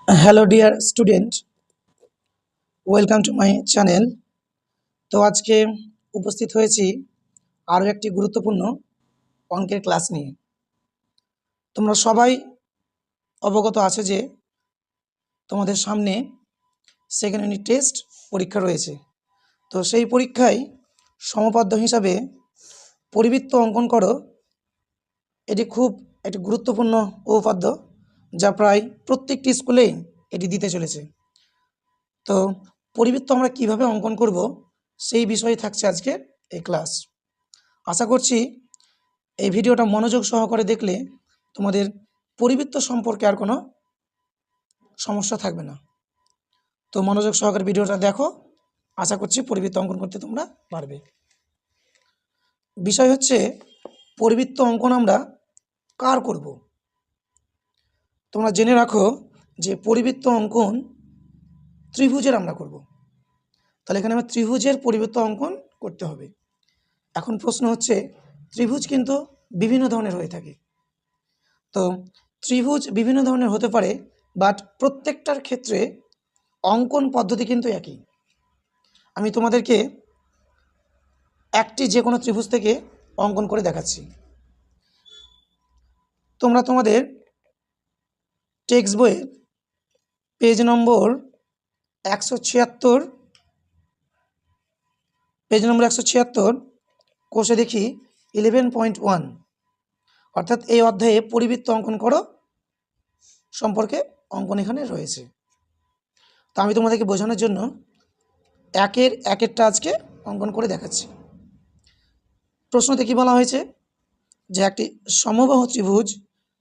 Hello dear student, welcome to my channel. তো আজকে উপস্থিত হয়েছি আরও একটি গুরুত্বপূর্ণ অঙ্কের ক্লাস নিয়ে। তোমরা সবাই অবগত আছো যে তোমাদের সামনে সেকেন্ড ইউনিট টেস্ট পরীক্ষা রয়েছে। তো সেই পরীক্ষায় সমপাদ্য হিসাবে পরিবৃত্ত অঙ্কন করো, এটি খুব একটি গুরুত্বপূর্ণ উপপাদ্য যা প্রায় প্রত্যেকটি স্কুলেই এটি দিতে চলেছে। তো পরিবৃত্ত আমরা কিভাবে অঙ্কন করব সেই বিষয়ে থাকছে আজকে এই ক্লাস। আশা করছি এই ভিডিওটা মনোযোগ সহকারে দেখলে তোমাদের পরিবৃত্ত সম্পর্কে আর কোনো সমস্যা থাকবে না। তো মনোযোগ সহকারে ভিডিওটা দেখো, আশা করছি পরিবৃত্ত অঙ্কন করতে তোমরা পারবে। বিষয় হচ্ছে পরিবৃত্ত অঙ্কন আমরা কার করব। তোমরা জেনে রাখো যে পরিবৃত্ত অঙ্কন ত্রিভুজের আমরা করব। তাহলে এখানে আমরা ত্রিভুজের পরিবৃত্ত অঙ্কন করতে হবে। এখন প্রশ্ন হচ্ছে ত্রিভুজ কিন্তু বিভিন্ন ধরনের হয়ে থাকে। তো ত্রিভুজ বিভিন্ন ধরনের হতে পারে, বাট প্রত্যেকটার ক্ষেত্রে অঙ্কন পদ্ধতি কিন্তু একই। আমি তোমাদেরকে একটি যে কোনো ত্রিভুজ থেকে অঙ্কন করে দেখাচ্ছি। তোমরা তোমাদের টেক্সট বইয়ের পেজ নম্বর 176 কোষে দেখি 11.1, অর্থাৎ এই অধ্যায়ে পরিবৃত্ত অঙ্কন করো সম্পর্কে অঙ্কন এখানে রয়েছে। তো আমি তোমাদেরকে বোঝানোর জন্য একেরটা আজকে অঙ্কন করে দেখাচ্ছি। প্রশ্নতে কী বলা হয়েছে যে একটি সমবাহু ত্রিভুজ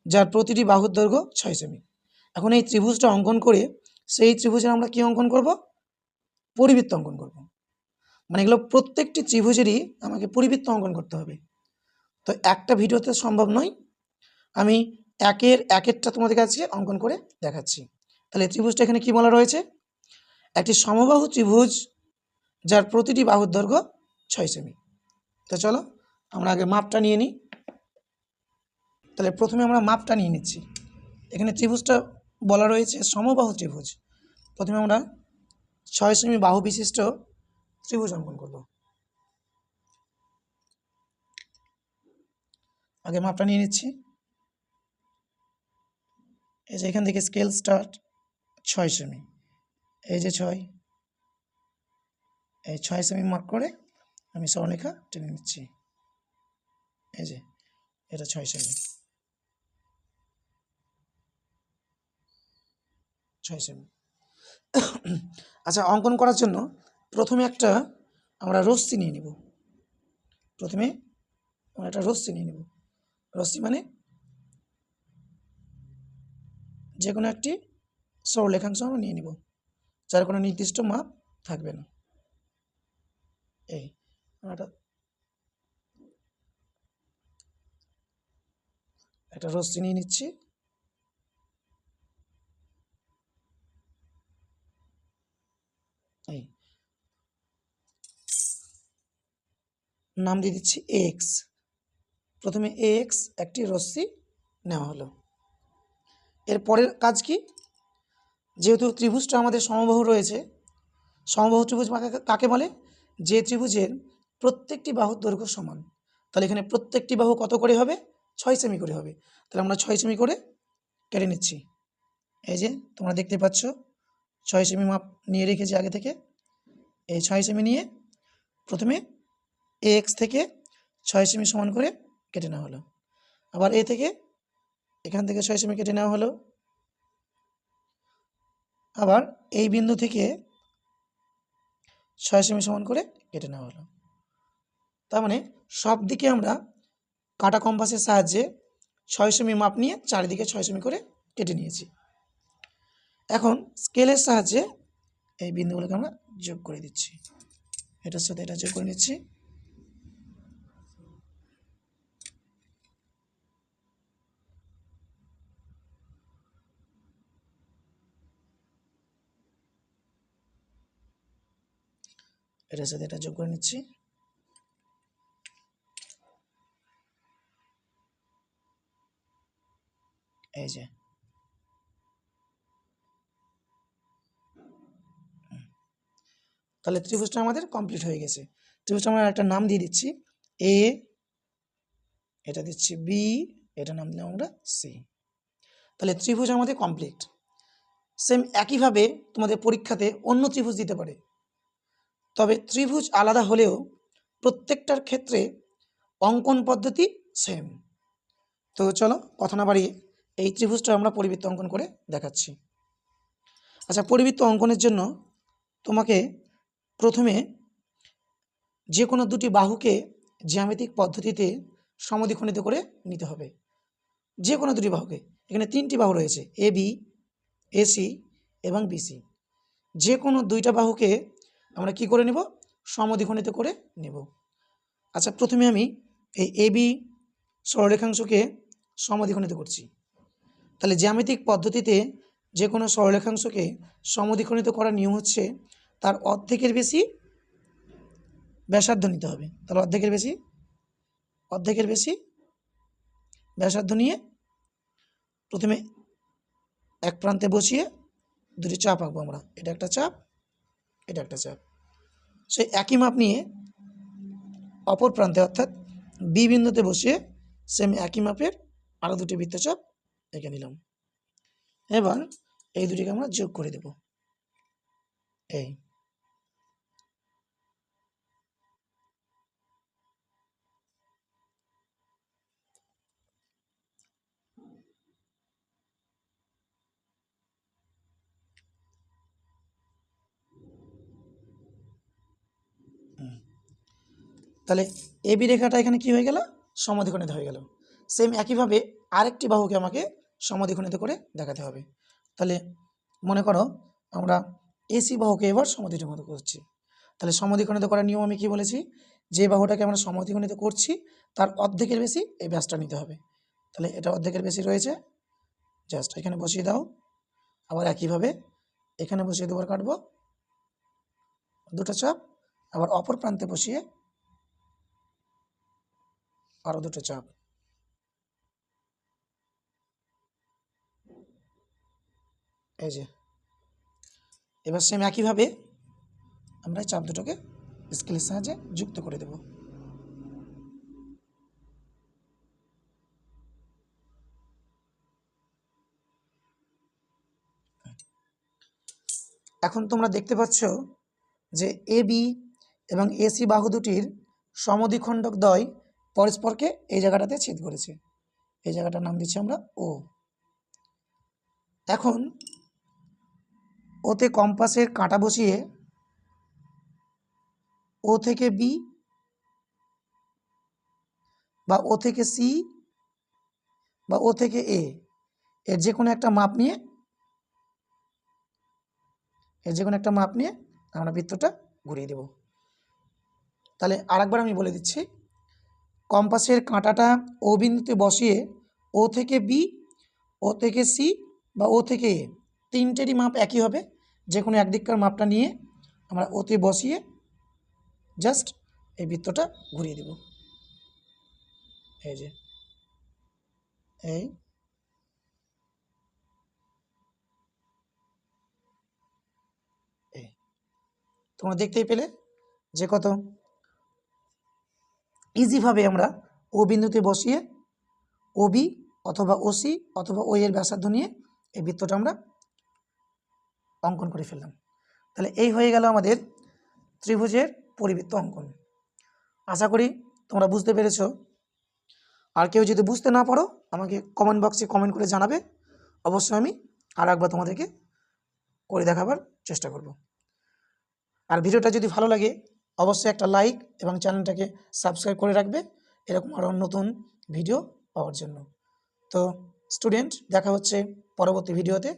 যার প্রতিটি বাহুর দৈর্ঘ্য 6 সেমি। এখন এই ত্রিভুজটা অঙ্কন করে সেই ত্রিভুজের আমরা কী অঙ্কন করব? পরিবৃত্ত অঙ্কন করব। মানে এগুলো প্রত্যেকটি ত্রিভুজেরই আমাকে পরিবৃত্ত অঙ্কন করতে হবে। তো একটা ভিডিওতে সম্ভব নয়, আমি একেরটা তোমাদের কাছে অঙ্কন করে দেখাচ্ছি। তাহলে ত্রিভুজটা এখানে কী বলা রয়েছে? একটি সমবাহু ত্রিভুজ যার প্রতিটি বাহুর দৈর্ঘ্য 6 সেমি। তো চলো আমরা আগে মাপটা নিয়ে নিই। তাহলে প্রথমে আমরা মাপটা নিয়ে নিচ্ছি। এখানে ত্রিভুজটা বলা রয়েছে সমবাহু ত্রিভুজ। প্রথমে আমরা 6 সেমি বাহু বিশিষ্ট ত্রিভুজ অঙ্কন করব। আগে মাপটা নিয়ে নিচ্ছি। এই যে এখান থেকে স্কেল স্টার্ট 6 সেমি, এই যে 6, এই 6 সেমি মার্ক করে আমি সরলরেখা টেনে নিচ্ছি। এই যে এটা 6 সেমি, 6 সেমি। আচ্ছা, অঙ্কন করার জন্য প্রথমে একটা আমরা রশ্মি নিয়ে নেব। প্রথমে আমরা একটা রশ্মি নিয়ে নেব। রশ্মি মানে যে কোনো একটি সরলরেখাংশ আমরা নিয়ে নেব, যার কোনো নির্দিষ্ট মাপ থাকবে না। এই আমরা একটা রশ্মি নিয়ে নিচ্ছি। এই নাম দিয়ে দিচ্ছি এক্স। প্রথমে এক্স একটি রশ্মি নেওয়া হলো। এর পরের কাজ কি? যেহেতু ত্রিভুজটা আমাদের সমবাহু রয়েছে, সমবাহু ত্রিভুজ কাকে বলে? যে ত্রিভুজের প্রত্যেকটি বাহুর দৈর্ঘ্য সমান। তাহলে এখানে প্রত্যেকটি বাহু কত করে হবে? 6 সেমি করে হবে। তাহলে আমরা 6 সেমি করে কেটে নিচ্ছি। এই যে তোমরা দেখতে পাচ্ছ 6 সেমি মাপ নিয়ে রেখেছি আগে থেকে। এই 6 সেমি নিয়ে প্রথমে এক্স থেকে 6 সেমি সমান করে কেটে নেওয়া হলো। আবার এ থেকে এখান থেকে 6 সেমি কেটে নেওয়া হলো। আবার এই বিন্দু থেকে 6 সেমি সমান করে কেটে নেওয়া হলো। তার মানে সব দিকে আমরা কাটা কম্পাসের সাহায্যে 6 সেমি মাপ নিয়ে চারিদিকে 6 সেমি করে কেটে নিয়েছি। এখন স্কেলের সাহায্যে এই বিন্দুগুলোকে আমরা যোগ করে দিচ্ছি। এটার সাথে এটা যোগ করে নিচ্ছি। এটার সাথে এটা যোগ করে নিচ্ছি। এই যে তাহলে ত্রিভুজটা আমাদের কমপ্লিট হয়ে গেছে। ত্রিভুজটা আমরা একটা নাম দিয়ে দিচ্ছি এ, এটা দিচ্ছি বি, এটা নাম দিলাম আমরা সি। তাহলে ত্রিভুজ আমাদের কমপ্লিট। সেম একইভাবে তোমাদের পরীক্ষাতে অন্য ত্রিভুজ দিতে পারে, তবে ত্রিভুজ আলাদা হলেও প্রত্যেকটার ক্ষেত্রে অঙ্কন পদ্ধতি সেম। তো চলো কথা না বাড়িয়ে এই ত্রিভুজটা আমরা পরিবৃত্ত অঙ্কন করে দেখাচ্ছি। আচ্ছা, পরিবৃত্ত অঙ্কনের জন্য তোমাকে প্রথমে যে কোনো দুটি বাহুকে জ্যামিতিক পদ্ধতিতে সমদ্বিখণ্ডিত করে নিতে হবে। যে কোনো দুটি বাহুকে, এখানে 3টি বাহু রয়েছে এ বি, এসি এবং বিসি। যে কোনো দুইটা বাহুকে আমরা কি করে নেব? সমদ্বিখণ্ডিত করে নেব। আচ্ছা, প্রথমে আমি এই এ বি সরলরেখাংশকে সমদ্বিখণ্ডিত করছি। তাহলে জ্যামিতিক পদ্ধতিতে যে কোনো সরলরেখাংশকে সমদ্বিখণ্ডিত করার নিয়ম হচ্ছে তার অর্ধেকের বেশি ব্যাসার্ধ নিতে হবে। তাহলে অর্ধেকের বেশি ব্যাসার্ধ নিয়ে প্রথমে এক প্রান্তে বসিয়ে দুটি চাপ আঁকবো আমরা। এটা একটা চাপ, এটা একটা চাপ। সেই একই মাপ নিয়ে অপর প্রান্তে অর্থাৎ বি বিন্দুতে বসিয়ে সেম একই মাপের আরও দুটি বৃত্তচাপ এঁকে নিলাম। এবার এই দুটিকে আমরা যোগ করে দেব। এই তাহলে এ বি রেখাটা এখানে কি হয়ে গেল? সমদ্বিখণ্ডিত হয়ে গেল। সেম একইভাবে আরেকটি বাহুকে আমাকে সমদ্বিখণ্ডিত করে দেখাতে হবে। তাহলে মনে করো আমরা এসি বাহুকে এবার সমদ্বিখণ্ডিত করছি। তাহলে সমদ্বিখণ্ডিত করার নিয়ম আমি কি বলেছি? যে বাহুটাকে আমরা সমদ্বিখণ্ডিত করছি তার অর্ধেকের বেশি এই ব্যাসটা নিতে হবে। তাহলে এটা অর্ধেকের বেশি রয়েছে, জাস্ট এখানে বসিয়ে দাও। আবার একইভাবে এখানে বসিয়ে দুবার কাটবো, দুটো চাপ। আবার অপর প্রান্তে বসিয়ে আরও দুটো চাপ। এই যে এবার সেম একইভাবে আমরা চাপ দুটোকে স্কেলের সাহায্যে যুক্ত করে দেব। এখন তোমরা দেখতে পাচ্ছ যে এ বি এবং এসি বাহু দুটির সমদ্বিখণ্ডক দ্বয় পরস্পরকে এই জায়গাটাতে ছেদ করেছে। এই জায়গাটার নাম দিচ্ছি আমরা ও। এখন ওতে কম্পাসের কাঁটা বসিয়ে ও থেকে বি বা ও থেকে সি বা ও থেকে এ এর যে কোনো একটা মাপ নিয়ে আমরা বৃত্তটা ঘুরিয়ে দেব। তাহলে আরেকবার আমি বলে দিচ্ছি, কম্পাসের কাঁটাটা ও বিন্দুতে বসিয়ে ও থেকে বি, ও থেকে সি বা ও থেকে এ, তিনটেরই মাপ একই হবে। যে কোনো একদিককার মাপটা নিয়ে আমরা ওতে বসিয়ে জাস্ট এই বৃত্তটা ঘুরিয়ে দেব। এই যে এই তোমরা দেখতেই পেলে যে কত ইজিভাবে আমরা ও বিন্দুতে বসিয়ে ও বি অথবা ও সি অথবা ও এর ব্যাসার্ধ নিয়ে এই বৃত্তটা আমরা অঙ্কন করে ফেললাম। তাহলে এই হয়ে গেল আমাদের ত্রিভুজের পরিবৃত্ত অঙ্কন। আশা করি তোমরা বুঝতে পেরেছ। আর কেউ যদি বুঝতে না পারো আমাকে কমেন্ট বক্সে কমেন্ট করে জানাবে, অবশ্যই আমি আর একবার তোমাদেরকে করে দেখাবার চেষ্টা করব। আর ভিডিওটা যদি ভালো লাগে অবশ্যই একটা লাইক এবং চ্যানেলটাকে সাবস্ক্রাইব করে রাখবে এরকম আরও নতুন ভিডিও পাওয়ার জন্য। তো স্টুডেন্ট, দেখা হচ্ছে পরবর্তী ভিডিওতে।